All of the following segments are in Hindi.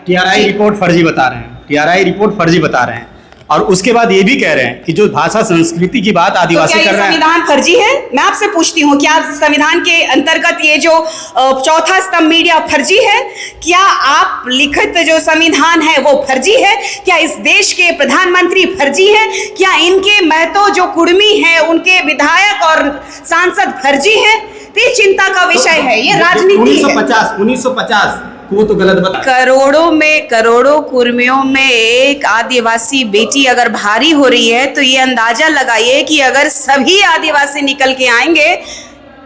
टीआरआई रिपोर्ट फर्जी बता रहे हैं, टीआरआई रिपोर्ट फर्जी बता रहे हैं। और उसके बाद ये भी कह रहे हैं कि जो भाषा संस्कृति की बात आदिवासी तो कर रहे हैं। संविधान फर्जी है? मैं आपसे पूछती हूँ, क्या संविधान के अंतर्गत ये जो चौथा स्तंभ मीडिया फर्जी है? क्या आप लिखित जो संविधान है वो फर्जी है? क्या इस देश के प्रधानमंत्री फर्जी है? क्या इनके महतो जो कुर्मी है उनके विधायक और सांसद फर्जी है? तो ये चिंता का विषय है, ये राजनीति है। 1950 वो तो गलत बता। करोड़ों कुर्मियों में एक आदिवासी बेटी अगर भारी हो रही है तो ये अंदाजा लगाइए कि अगर सभी आदिवासी निकल के आएंगे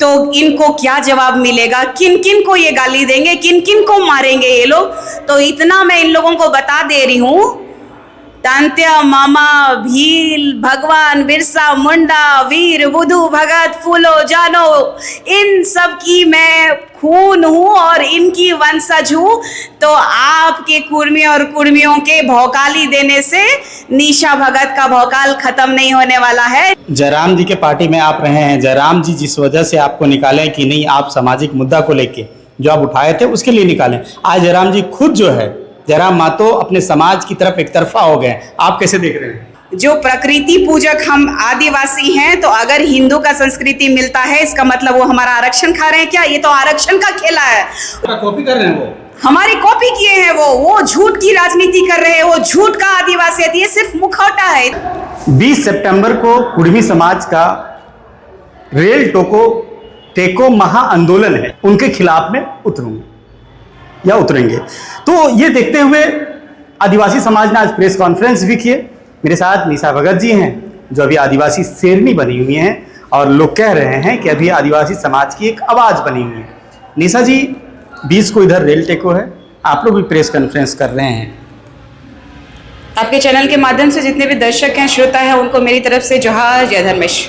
तो इनको क्या जवाब मिलेगा, किन किन को ये गाली देंगे, किन किन को मारेंगे ये लोग। तो इतना मैं इन लोगों को बता दे रही हूँ, तांत्या, मामा, भील, भगवान बिरसा मुंडा, वीर बुधू भगत, फूलो जानो, इन सब की मैं खून हूँ और इनकी वंशज हूँ। तो आपके कुर्मी और कुर्मियों के भौकाली देने से निशा भगत का भौकाल खत्म नहीं होने वाला है। जयराम जी के पार्टी में आप रहे हैं, जयराम जी जिस वजह से आपको निकाले कि नहीं, आप सामाजिक मुद्दा को लेके जो आप उठाए थे उसके लिए निकाले। आज जयराम जी खुद जो है, जयराम मातो अपने समाज की तरफ एक तरफा हो गए, आप कैसे देख रहे हैं? जो प्रकृति पूजक हम आदिवासी हैं, तो अगर हिंदू का संस्कृति मिलता है इसका मतलब वो हमारा आरक्षण खा रहे हैं क्या? ये तो आरक्षण का खेला है। कॉपी कर रहे हैं, वो हमारी कॉपी किए हैं, वो झूठ की राजनीति कर रहे हैं, वो झूठ का आदिवासी है, ये सिर्फ मुखौटा है। 20 सितंबर को कुर्मी समाज का रेल टेको महा आंदोलन है, उनके खिलाफ में उतरूंगा या उतरेंगे। तो ये देखते हुए आदिवासी समाज ने आज प्रेस कॉन्फ्रेंस भी किए। मेरे साथ निशा भगत जी हैं जो अभी आदिवासी शेरनी बनी हुई हैं और लोग कह रहे हैं कि अभी आदिवासी समाज की एक आवाज़ बनी हुई है। निशा जी, 20 को इधर रेल टेको है, आप लोग भी प्रेस कॉन्फ्रेंस कर रहे हैं। आपके चैनल के माध्यम से जितने भी दर्शक हैं, श्रोता हैं, उनको मेरी तरफ से जोहार, जय धर्मेश।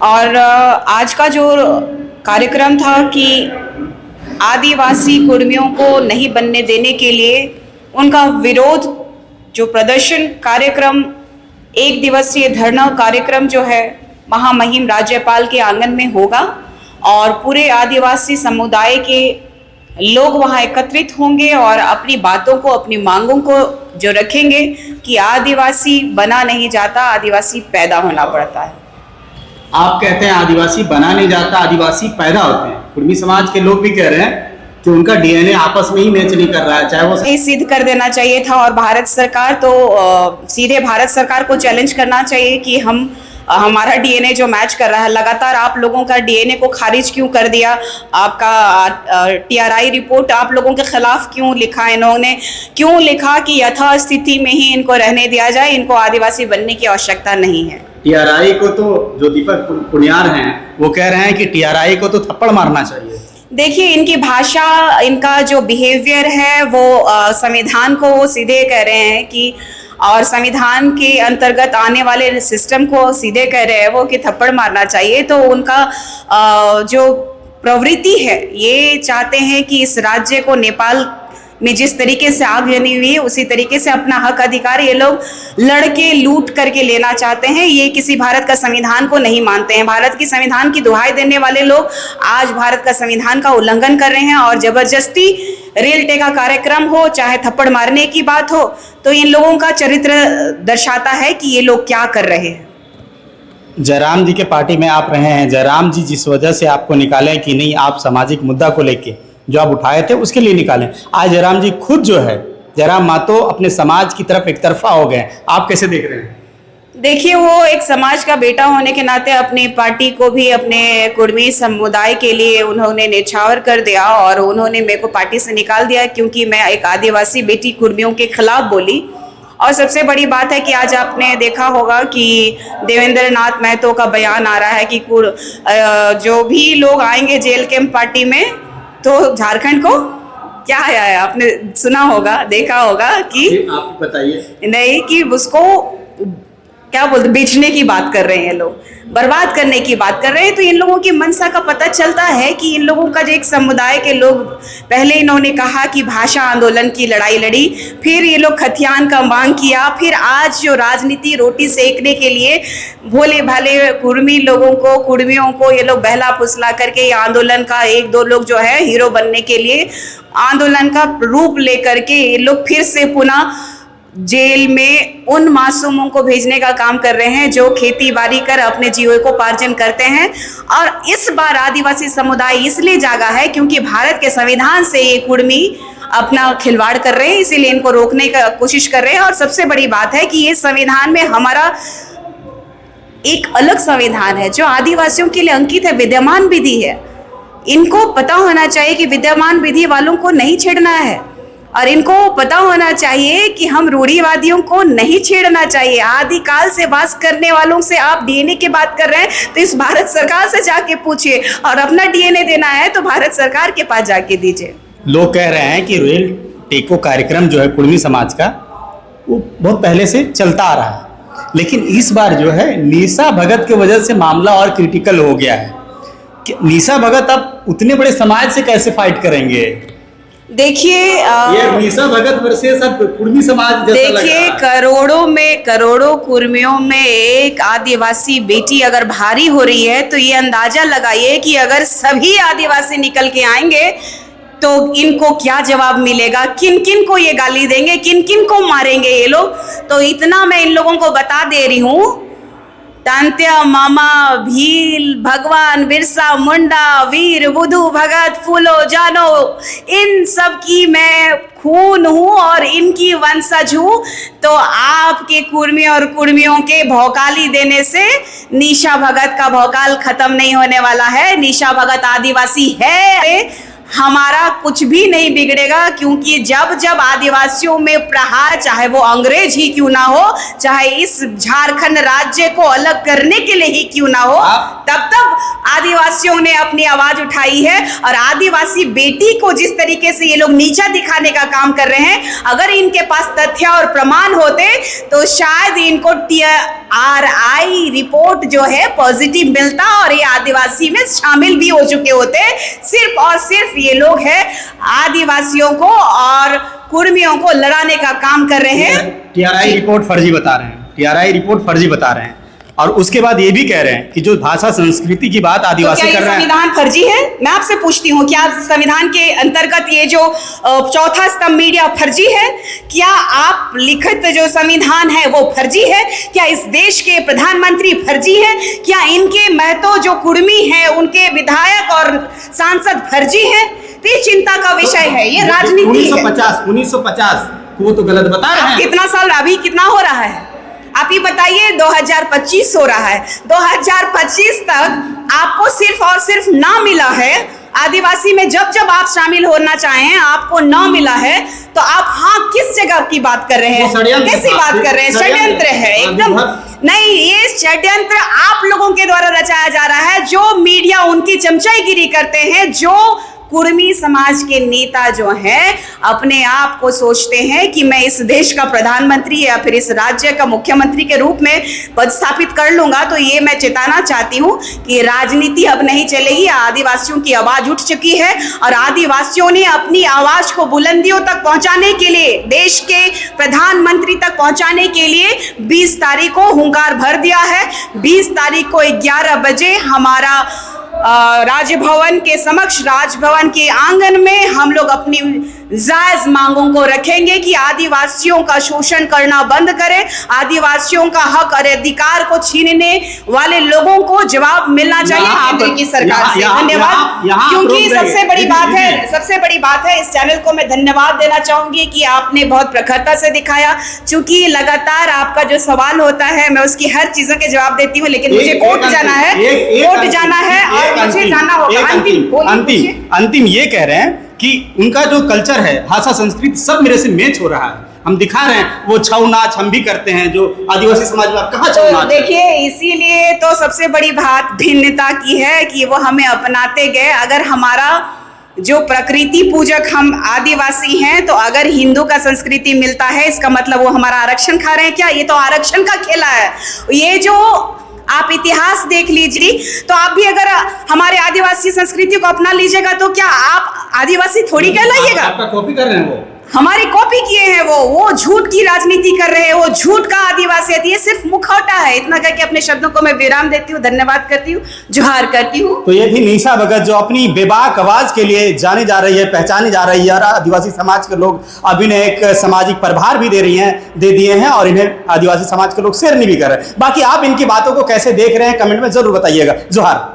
और आज का जो कार्यक्रम था कि आदिवासी कुर्मियों को नहीं बनने देने के लिए उनका विरोध जो प्रदर्शन कार्यक्रम, एक दिवसीय धरना कार्यक्रम जो है महामहिम राज्यपाल के आंगन में होगा और पूरे आदिवासी समुदाय के लोग वहाँ एकत्रित होंगे और अपनी बातों को, अपनी मांगों को जो रखेंगे कि आदिवासी बना नहीं जाता, आदिवासी पैदा होना पड़ता है। आप कहते हैं आदिवासी बना नहीं जाता, आदिवासी पैदा होते हैं। कुर्मी समाज के लोग भी कह रहे हैं कि उनका डीएनए आपस में ही मैच नहीं कर रहा है, चाहे वो ये सिद्ध कर देना चाहिए था। और भारत सरकार तो सीधे भारत सरकार को चैलेंज करना चाहिए कि हमारा डीएनए जो मैच कर रहा है, लगातार आप लोगों का डीएनए को खारिज क्यों कर दिया? आपका टीआरआई रिपोर्ट आप लोगों के खिलाफ क्यों लिखा? इन्होंने क्यों लिखा कि यथास्थिति में ही इनको रहने दिया जाए, इनको आदिवासी बनने की आवश्यकता नहीं है? टीआरआई को तो जो दीपक पुनियार हैं वो कह रहे हैं कि टीआरआई को तो थप्पड़ मारना चाहिए। देखिए, इनकी भाषा, इनका जो बिहेवियर है वो संविधान को वो सीधे कह रहे हैं कि, और संविधान के अंतर्गत आने वाले सिस्टम को सीधे कह रहे हैं वो कि थप्पड़ मारना चाहिए। तो उनका जो प्रवृत्ति है, ये चाहते हैं कि इस राज्य को नेपाल में जिस तरीके से आग जनी हुई है उसी तरीके से अपना हक अधिकार ये लोग लड़के लूट करके लेना चाहते हैं। ये किसी भारत का संविधान को नहीं मानते हैं। भारत की संविधान की दुहाई देने वाले लोग आज भारत का संविधान का उल्लंघन कर रहे हैं और जबरदस्ती रेल टेका कार्यक्रम हो, चाहे थप्पड़ मारने की बात हो, तो इन लोगों का चरित्र दर्शाता है कि ये लोग क्या कर रहे हैं। जयराम जी के पार्टी में आप रहे हैं, जयराम जी जिस वजह से आपको निकाले कि नहीं, आप सामाजिक मुद्दा को लेके जो आप उठाए थे उसके लिए निकालें। आज जयराम जी खुद जो है, जयराम मातो अपने समाज की तरफ एक तरफा हो गए, आप कैसे देख रहे हैं? देखिए, वो एक समाज का बेटा होने के नाते अपनी पार्टी को भी अपने कुर्मी समुदाय के लिए उन्होंने न्यौछावर कर दिया और उन्होंने मेरे को पार्टी से निकाल दिया क्योंकि मैं एक आदिवासी बेटी कुर्मियों के खिलाफ बोली। और सबसे बड़ी बात है कि आज आपने देखा होगा कि देवेंद्र नाथ महतो का बयान आ रहा है कि जो भी लोग आएंगे जेल कैंप पार्टी में, तो झारखंड को क्या है, आपने सुना होगा, देखा होगा कि आप बताइए। नहीं, कि उसको क्या बोलते, बेचने की बात कर रहे हैं लोग, बर्बाद करने की बात कर रहे हैं। तो इन लोगों की मंशा का पता चलता है कि इन लोगों का जो एक समुदाय के लोग, पहले इन्होंने कहा कि भाषा आंदोलन की लड़ाई लड़ी, फिर ये लोग खतियान का मांग किया, फिर आज जो राजनीति रोटी सेकने के लिए भोले भाले कुर्मी लोगों को, कुर्मियों को ये लोग बहला फुसला करके ये आंदोलन का एक दो लोग जो है हीरो बनने के लिए आंदोलन का रूप लेकर के ये लोग फिर से पुनः जेल में उन मासूमों को भेजने का काम कर रहे हैं जो खेती बाड़ी कर अपने जीविकोपार्जन करते हैं। और इस बार आदिवासी समुदाय इसलिए जागा है क्योंकि भारत के संविधान से ये कुर्मी अपना खिलवाड़ कर रहे हैं, इसीलिए इनको रोकने का कोशिश कर रहे हैं। और सबसे बड़ी बात है कि ये संविधान में हमारा एक अलग संविधान है जो आदिवासियों के लिए अंकित है, विद्यमान विधि है। इनको पता होना चाहिए कि विद्यमान विधि वालों को नहीं छेड़ना है, और इनको पता होना चाहिए कि हम रूढ़िवादियों को नहीं छेड़ना चाहिए। आदिकाल से वास करने वालों से आप डीएनए की बात कर रहे हैं तो इस भारत सरकार से जाके पूछिए, और अपना डीएनए देना है तो भारत सरकार के पास जाके दीजिए। लोग कह रहे हैं कि रेल टेको कार्यक्रम जो है कुर्मी समाज का, वो बहुत पहले से चलता आ रहा है, लेकिन इस बार जो है निशा भगत की वजह से मामला और क्रिटिकल हो गया है कि निशा भगत अब उतने बड़े समाज से कैसे फाइट करेंगे। देखिए ये निशा भगत वर्सेस सब कुर्मी समाज जैसा लग देखिए, करोड़ों कुर्मियों में एक आदिवासी बेटी अगर भारी हो रही है तो ये अंदाजा लगाइए कि अगर सभी आदिवासी निकल के आएंगे तो इनको क्या जवाब मिलेगा, किन किन को ये गाली देंगे, किन किन को मारेंगे ये लोग। तो इतना मैं इन लोगों को बता दे रही हूँ, तांत्या मामा, भील, भगवान बिरसा मुंडा, वीर बुधू भगत, फूलो जानो, इन सब की मैं खून हूँ और इनकी वंशज हूँ। तो आपके कुर्मी और कुर्मियों के भौकाली देने से निशा भगत का भौकाल खत्म नहीं होने वाला है। निशा भगत आदिवासी है, हमारा कुछ भी नहीं बिगड़ेगा, क्योंकि जब जब आदिवासियों में प्रहार, चाहे वो अंग्रेज ही क्यों ना हो, चाहे इस झारखंड राज्य को अलग करने के लिए ही क्यों ना हो, तब तब आदिवासियों ने अपनी आवाज उठाई है। और आदिवासी बेटी को जिस तरीके से ये लोग नीचा दिखाने का काम कर रहे हैं, अगर इनके पास तथ्य और प्रमाण होते तो शायद इनको TRI रिपोर्ट जो है पॉजिटिव मिलता और ये आदिवासी में शामिल भी हो चुके होते। सिर्फ और सिर्फ ये लोग हैं आदिवासियों को और कुर्मियों को लड़ाने का काम कर रहे हैं। TRI रिपोर्ट फर्जी बता रहे हैं, TRI रिपोर्ट फर्जी बता रहे हैं। और उसके बाद ये भी कह रहे हैं कि जो भाषा संस्कृति की बात आदिवासी तो क्या कर रहे हैं, संविधान फर्जी है? मैं आपसे पूछती हूँ, क्या संविधान के अंतर्गत ये जो चौथा स्तंभ मीडिया फर्जी है? क्या आप लिखित जो संविधान है वो फर्जी है? क्या इस देश के प्रधानमंत्री फर्जी है? क्या इनके महतो जो कुर्मी है उनके विधायक और सांसद फर्जी है? तो ये चिंता का विषय है, ये राजनीति है। 1950 वो तो गलत बता रहे हैं। कितना साल अभी कितना हो रहा है आप ही बताइए? 2025 हो रहा है। 2025 तक आपको सिर्फ और सिर्फ ना मिला है। आदिवासी में जब जब आप शामिल होना चाहें आपको ना मिला है, तो आप हाँ किस जगह की बात कर रहे हैं, कैसी बात कर रहे हैं? षड्यंत्र है एकदम। नहीं, ये षड्यंत्र आप लोगों के द्वारा रचाया जा रहा है, जो मीडिया उनकी चमचाईगिरी करते हैं, जो कुर्मी समाज के नेता जो हैं अपने आप को सोचते हैं कि मैं इस देश का प्रधानमंत्री या फिर इस राज्य का मुख्यमंत्री के रूप में पद स्थापित कर लूंगा। तो ये मैं चेताना चाहती हूँ कि राजनीति अब नहीं चलेगी। आदिवासियों की आवाज उठ चुकी है और आदिवासियों ने अपनी आवाज को बुलंदियों तक पहुंचाने के लिए, देश के प्रधानमंत्री तक पहुंचाने के लिए 20 तारीख को हुंकार भर दिया है। 20 तारीख को 11 बजे हमारा राजभवन के समक्ष, राजभवन के आंगन में हम लोग अपनी जायज मांगों को रखेंगे कि आदिवासियों का शोषण करना बंद करें, आदिवासियों का हक और अधिकार को छीनने वाले लोगों को जवाब मिलना चाहिए केंद्र की सरकार से। धन्यवाद। क्योंकि सबसे बड़ी बात है, इस चैनल को मैं धन्यवाद देना चाहूंगी कि आपने बहुत प्रखरता से दिखाया। चूंकि लगातार आपका जो सवाल होता है मैं उसकी हर चीजों के जवाब देती हूँ, लेकिन मुझे कोर्ट जाना है, कोर्ट जाना है और मुझे जाना होगा। अंतिम ये कह रहे हैं कि उनका जो कल्चर है, भाषा, संस्कृति सब मेरे से मैच हो रहा है। हम दिखा रहे हैं वो छऊ नाच हम भी करते हैं, जो आदिवासी समाज में आप कहाँ छऊ नाच? देखिए, इसीलिए तो सबसे बड़ी बात भिन्नता की है कि वो हमें अपनाते गए। अगर हमारा जो प्रकृति पूजक हम आदिवासी हैं, तो अगर हिंदू का संस्कृति मिलता है इसका मतलब वो हमारा आरक्षण खा रहे हैं क्या? ये तो आरक्षण का खेला है। ये जो आप इतिहास देख लीजिए, तो आप भी अगर हमारे आदिवासी संस्कृति को अपना लीजिएगा तो क्या आप आदिवासी थोड़ी कहलाइएगा? आपका कॉपी कर रहे हैं वो, हमारी कॉपी किए हैं वो झूठ की राजनीति कर रहे हैं, वो झूठ का आदिवासी है, ये सिर्फ मुखौटा है। इतना करके अपने शब्दों को मैं विराम देती हूँ, धन्यवाद करती हूँ, जोहार करती हूँ। तो ये थी निशा भगत, जो अपनी बेबाक आवाज के लिए जानी जा रही है, पहचानी जा रही है, और आदिवासी समाज के लोग अब इन्हें एक सामाजिक प्रभार भी दे दिए हैं, और इन्हें आदिवासी समाज के लोग शेरनी भी कर रहे हैं। बाकी आप इनकी बातों को कैसे देख रहे हैं, कमेंट में जरूर बताइएगा। जोहार।